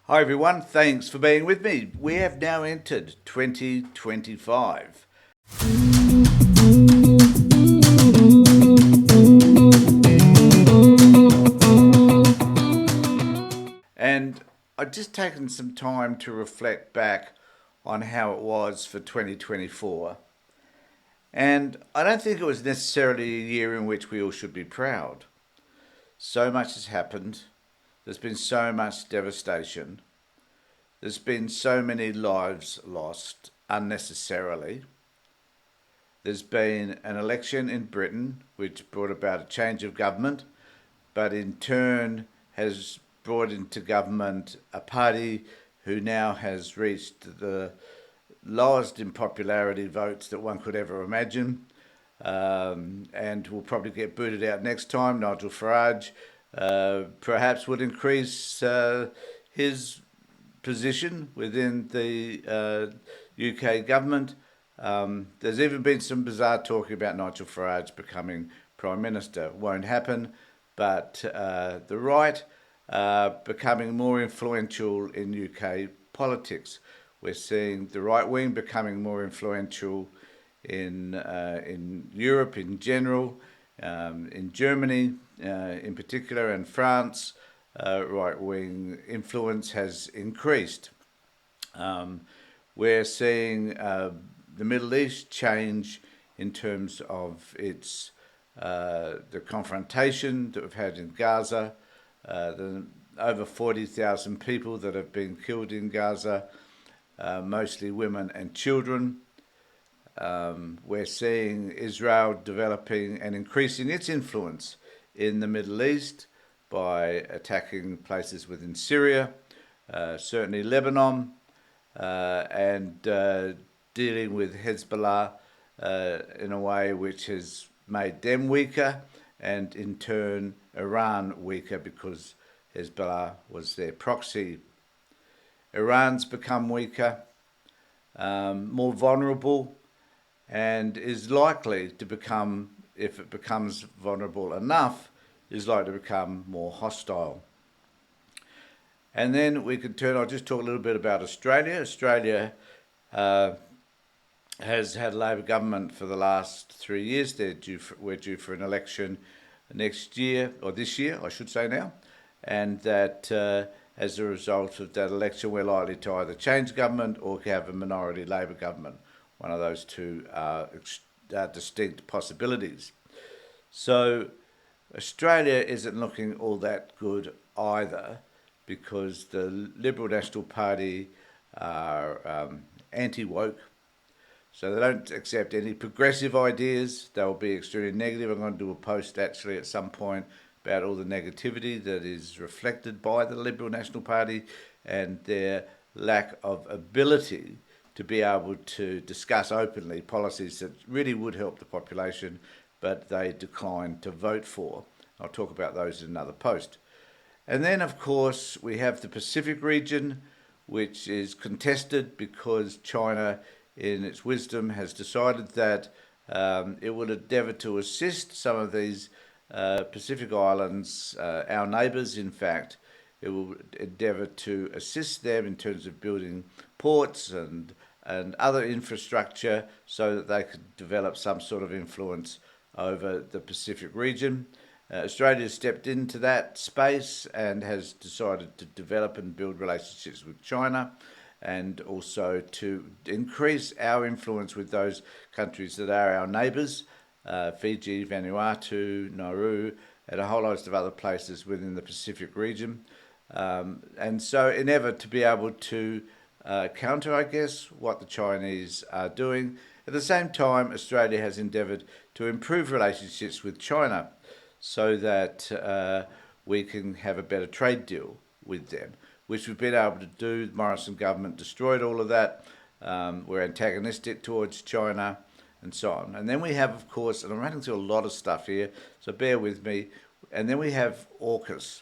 Hi everyone, thanks for being with me. We have now entered 2025. And I've just taken some time to reflect back on how it was for 2024. And I don't think it was necessarily a year in which we all should be proud. So much has happened. There's been so much devastation. There's been so many lives lost unnecessarily. There's been an election in Britain which brought about a change of government, but in turn has brought into government a party who now has reached the lowest in popularity votes that one could ever imagine, and will probably get booted out next time. Nigel Farage perhaps would increase his position within the UK government. There's even been some bizarre talking about Nigel Farage becoming Prime Minister. Won't happen, but the right becoming more influential in UK politics. We're seeing the right wing becoming more influential in Europe in general, in Germany in particular, and France. Right wing influence has increased. Um, we're seeing the Middle East change in terms of its the confrontation that we've had in Gaza, the over 40,000 people that have been killed in Gaza, mostly women and children. We're seeing Israel developing and increasing its influence in the Middle East by attacking places within Syria, certainly Lebanon, and dealing with Hezbollah in a way which has made them weaker, and in turn Iran weaker because Hezbollah was their proxy. Iran's become weaker, more vulnerable, and is likely to become, if it becomes vulnerable enough, is likely to become more hostile. And then we could turn, I'll just talk a little bit about Australia. Australia has had a Labor government for the last 3 years. We're due for an election next year, or this year, I should say now. And that as a result of that election, we're likely to either change government or have a minority Labor government. One of those two are distinct possibilities. So Australia isn't looking all that good either, because the Liberal National Party are anti-woke. So they don't accept any progressive ideas. They'll be extremely negative. I'm going to do a post actually at some point about all the negativity that is reflected by the Liberal National Party and their lack of ability to be able to discuss openly policies that really would help the population, but they decline to vote for. I'll talk about those in another post. And then, of course, we have the Pacific region, which is contested because China, in its wisdom, has decided that it will endeavour to assist some of these Pacific islands, our neighbours, in fact. It will endeavour to assist them in terms of building ports and other infrastructure so that they could develop some sort of influence over the Pacific region. Australia stepped into that space and has decided to develop and build relationships with China, and also to increase our influence with those countries that are our neighbours, Fiji, Vanuatu, Nauru, and a whole host of other places within the Pacific region. And so in order to be able to counter, I guess, what the Chinese are doing. At the same time, Australia has endeavoured to improve relationships with China so that we can have a better trade deal with them, which we've been able to do. The Morrison government destroyed all of that. We're antagonistic towards China and so on. And then we have, of course, and I'm running through a lot of stuff here, so bear with me. And then we have AUKUS,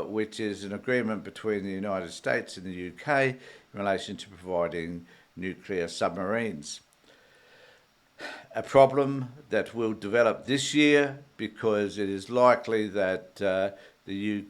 which is an agreement between the United States and the UK in relation to providing nuclear submarines. A problem that will develop this year because it is likely that the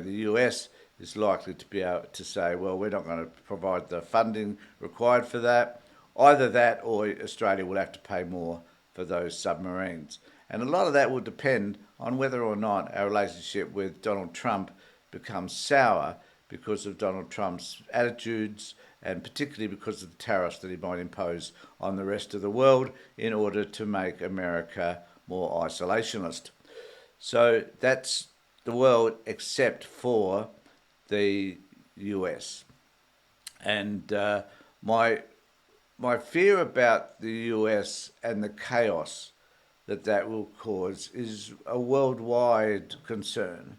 US is likely to be able to say, well, we're not going to provide the funding required for that. Either that or Australia will have to pay more for those submarines. And a lot of that will depend on whether or not our relationship with Donald Trump becomes sour because of Donald Trump's attitudes and particularly because of the tariffs that he might impose on the rest of the world in order to make America more isolationist. So that's the world except for the US. And my fear about the US and the chaos that will cause is a worldwide concern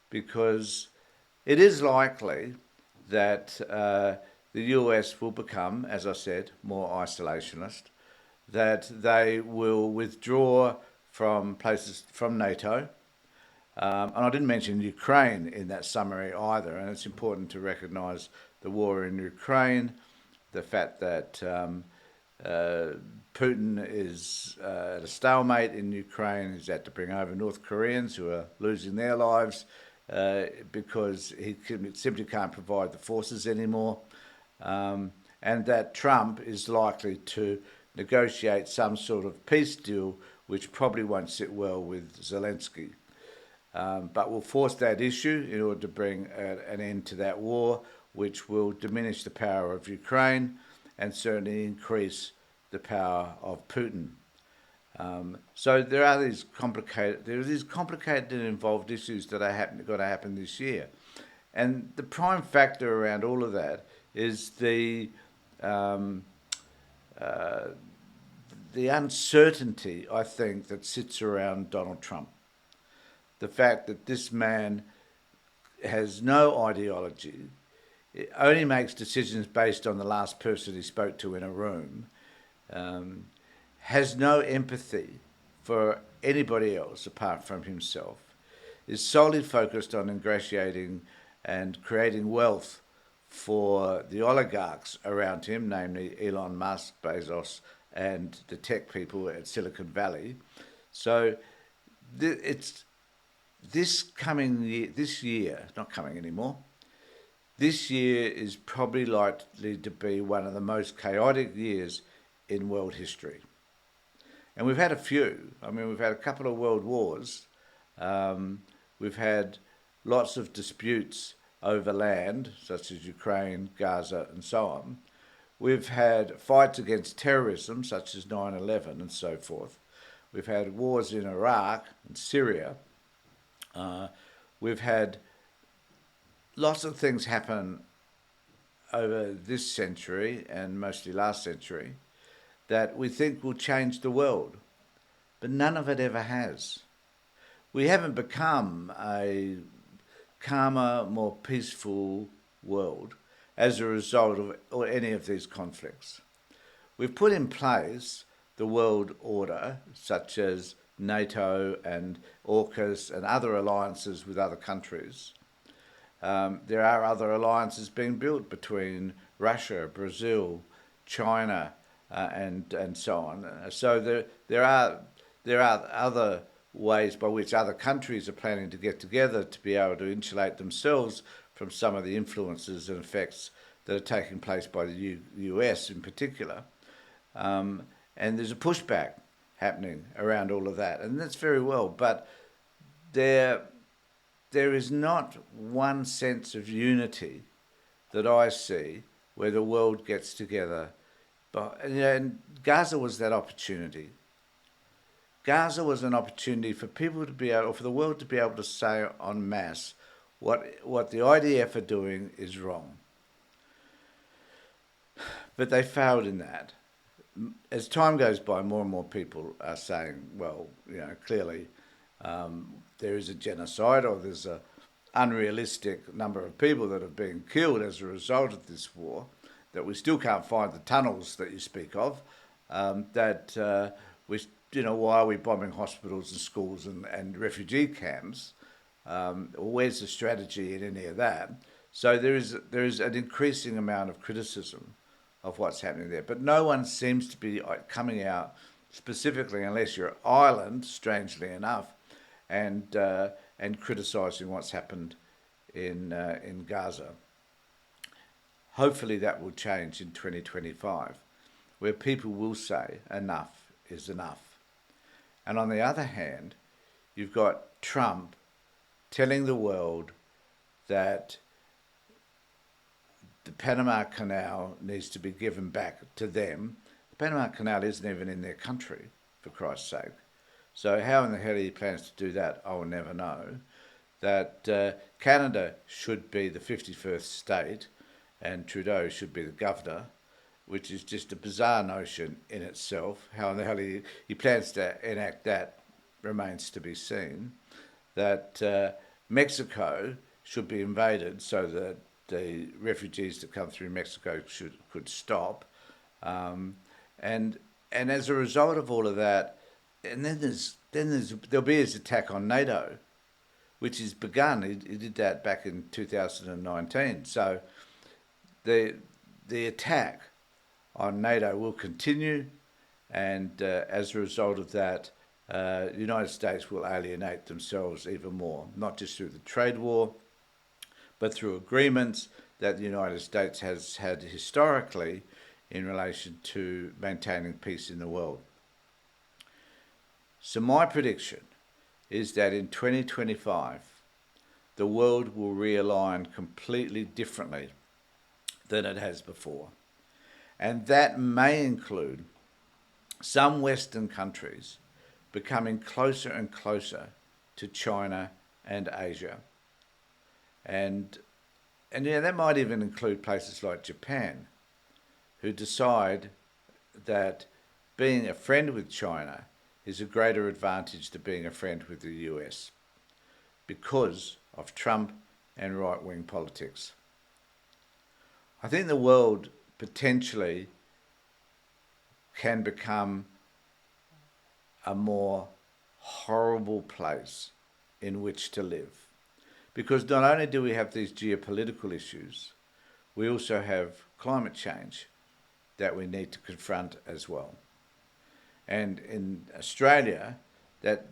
because it is likely that the US will become, as I said, more isolationist, that they will withdraw from places from NATO. And I didn't mention Ukraine in that summary either, and it's important to recognise the war in Ukraine, the fact that Putin is at a stalemate in Ukraine. He's had to bring over North Koreans who are losing their lives because he simply can't provide the forces anymore. And that Trump is likely to negotiate some sort of peace deal which probably won't sit well with Zelensky. But will force that issue in order to bring an end to that war, which will diminish the power of Ukraine and certainly increase the power of Putin. So there are these complicated and involved issues that are going to happen this year. And the prime factor around all of that is the uncertainty, I think, that sits around Donald Trump. The fact that this man has no ideology, it only makes decisions based on the last person he spoke to in a room, has no empathy for anybody else apart from himself, is solely focused on ingratiating and creating wealth for the oligarchs around him, namely Elon Musk, Bezos, and the tech people at Silicon Valley. So it's this year, not coming anymore, this year is probably likely to be one of the most chaotic years in world history. And we've had a few. I mean, we've had a couple of world wars. We've had lots of disputes over land, such as Ukraine, Gaza, and so on. We've had fights against terrorism, such as 9/11 and so forth. We've had wars in Iraq and Syria. We've had lots of things happen over this century and mostly last century that we think will change the world, but none of it ever has. We haven't become a calmer, more peaceful world as a result of any of these conflicts. We've put in place the world order, such as NATO and AUKUS and other alliances with other countries. There are other alliances being built between Russia, Brazil, China, and so on. So there are other ways by which other countries are planning to get together to be able to insulate themselves from some of the influences and effects that are taking place by the US in particular. And there's a pushback happening around all of that, and that's very well, but there is not one sense of unity that I see where the world gets together. But, and Gaza was that opportunity. Gaza was an opportunity for people to be able, or for the world to be able to say en masse what the IDF are doing is wrong. But they failed in that. As time goes by, more and more people are saying, well, clearly there is a genocide or there's an unrealistic number of people that have been killed as a result of this war, that we still can't find the tunnels that you speak of, why are we bombing hospitals and schools and refugee camps? Where's the strategy in any of that? So there is an increasing amount of criticism of what's happening there. But no one seems to be coming out specifically, unless you're Ireland, strangely enough, and criticising what's happened in Gaza. Hopefully that will change in 2025, where people will say enough is enough. And on the other hand, you've got Trump telling the world that the Panama Canal needs to be given back to them. The Panama Canal isn't even in their country, for Christ's sake. So how in the hell he plans to do that, I will never know. That Canada should be the 51st state and Trudeau should be the governor, which is just a bizarre notion in itself. How in the hell he plans to enact that remains to be seen. That Mexico should be invaded so that the refugees that come through Mexico could stop, and as a result of all of that, and there'll be his attack on NATO, which has begun. He did that back in 2019. So the attack on NATO will continue, and as a result of that, the United States will alienate themselves even more, not just through the trade war, but through agreements that the United States has had historically in relation to maintaining peace in the world. So my prediction is that in 2025, the world will realign completely differently than it has before. And that may include some Western countries becoming closer and closer to China and Asia. And yeah, that might even include places like Japan, who decide that being a friend with China is a greater advantage to being a friend with the US because of Trump and right-wing politics. I think the world potentially can become a more horrible place in which to live. Because not only do we have these geopolitical issues, we also have climate change that we need to confront as well. And in Australia, that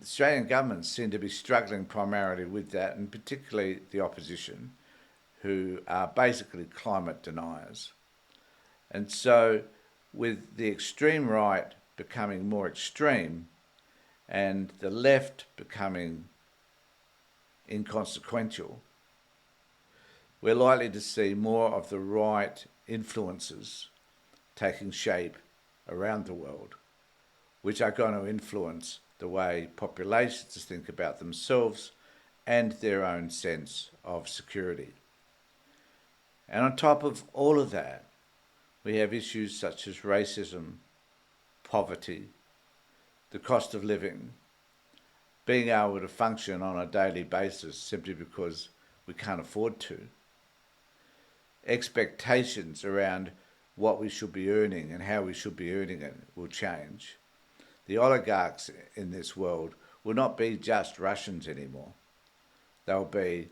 Australian governments seem to be struggling primarily with that, and particularly the opposition, who are basically climate deniers. And so with the extreme right becoming more extreme and the left becoming inconsequential, we're likely to see more of the right influences taking shape around the world, which are going to influence the way populations think about themselves and their own sense of security. And on top of all of that, we have issues such as racism, poverty, the cost of living, being able to function on a daily basis simply because we can't afford to, expectations around what we should be earning and how we should be earning it will change. The oligarchs in this world will not be just Russians anymore. They'll be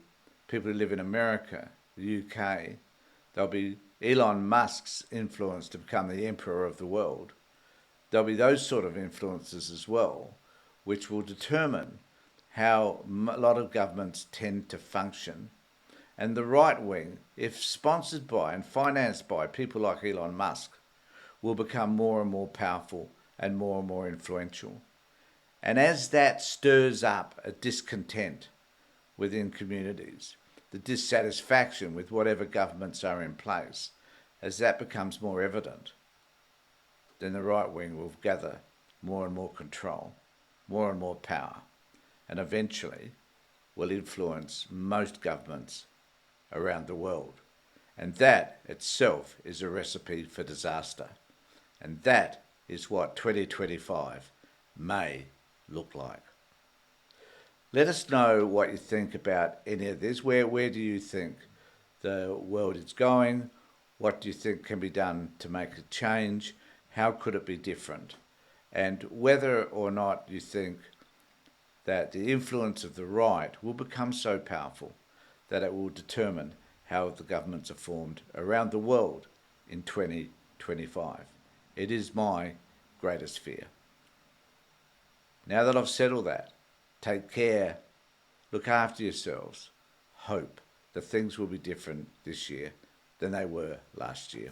people who live in America, the UK. There'll be Elon Musk's influence to become the emperor of the world. There'll be those sort of influences as well, which will determine how a lot of governments tend to function. And the right wing, if sponsored by and financed by people like Elon Musk, will become more and more powerful and more influential. And as that stirs up a discontent within communities, the dissatisfaction with whatever governments are in place, as that becomes more evident, then the right wing will gather more and more control, more and more power, and eventually will influence most governments around the world. And that itself is a recipe for disaster. And that is what 2025 may look like. Let us know what you think about any of this. Where do you think the world is going? What do you think can be done to make a change? How could it be different? And whether or not you think that the influence of the right will become so powerful that it will determine how the governments are formed around the world in 2025. It is my greatest fear. Now that I've said all that, take care, look after yourselves, hope that things will be different this year than they were last year.